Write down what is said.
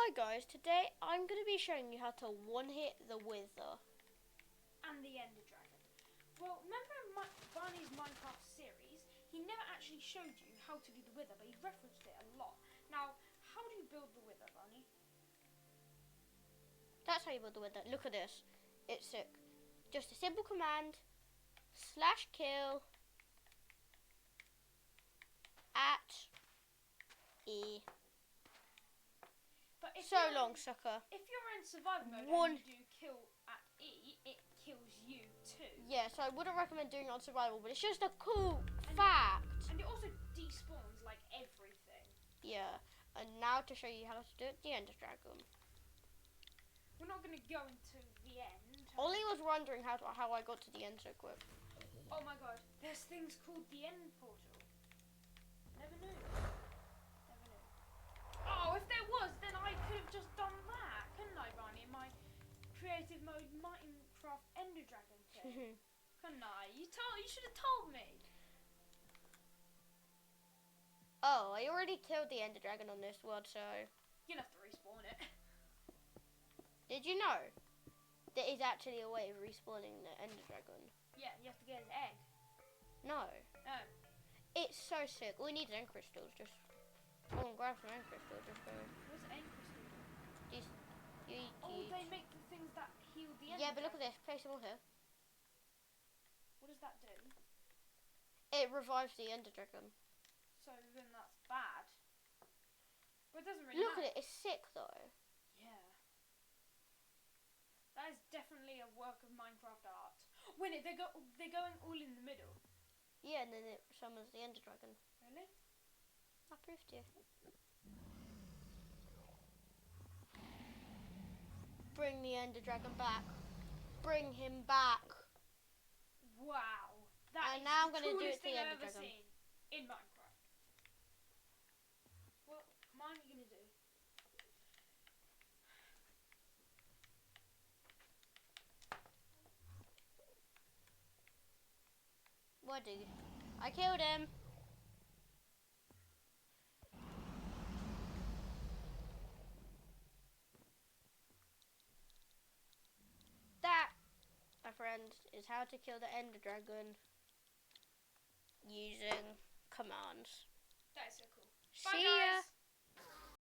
Hi guys, today I'm going to be showing you how to one-hit the Wither. And the Ender Dragon. Well, remember in Barney's Minecraft series, he never actually showed you how to do the Wither, but he referenced it a lot. Now, how do you build the Wither, Barney? That's how you build the Wither. Look at this. It's just a simple command, /kill at E. But if So you're long, sucker. If you're in survival mode and you do kill at E, it kills you too. Yeah, so I wouldn't recommend doing it on survival, but it's just a cool fact. And it also despawns like everything. Yeah, and now to show you how to do it, the Ender Dragon. We're not going to go into the end. Ollie was wondering how I got to the end so quick. Oh my god, there's things called the end portal. Never knew. Oh, if there was, then I could have just done that, couldn't I, Barney? In my creative mode Minecraft Ender Dragon thing. Couldn't I? You should have told me. Oh, I already killed the Ender Dragon on this world, so... You'll have to respawn it. Did you know there is actually a way of respawning the Ender Dragon? Yeah, you have to get his egg. No. Oh. It's so sick. All we need is end crystals. Just go and grab some end crystals. Just go. What's end crystal do? They make the things that heal the Ender Yeah, but look at Dragon. this. Place them all here. What does that do? It revives the Ender Dragon. So then that's bad. But it doesn't really Look matter. at it. It's sick though. Yeah. That is definitely a work of Minecraft art. Wait, they're going all in the middle. Yeah, and then it summons the Ender Dragon. Really? I proved to you. Bring the Ender Dragon back. Bring him back. Wow. That And is now I'm the gonna do coolest it to thing the I've Ender ever Dragon. seen in Minecraft. What mine are you gonna do? What, dude? I killed him. That, my friends, is how to kill the Ender Dragon using commands. That is so cool. See Bye, ya. guys.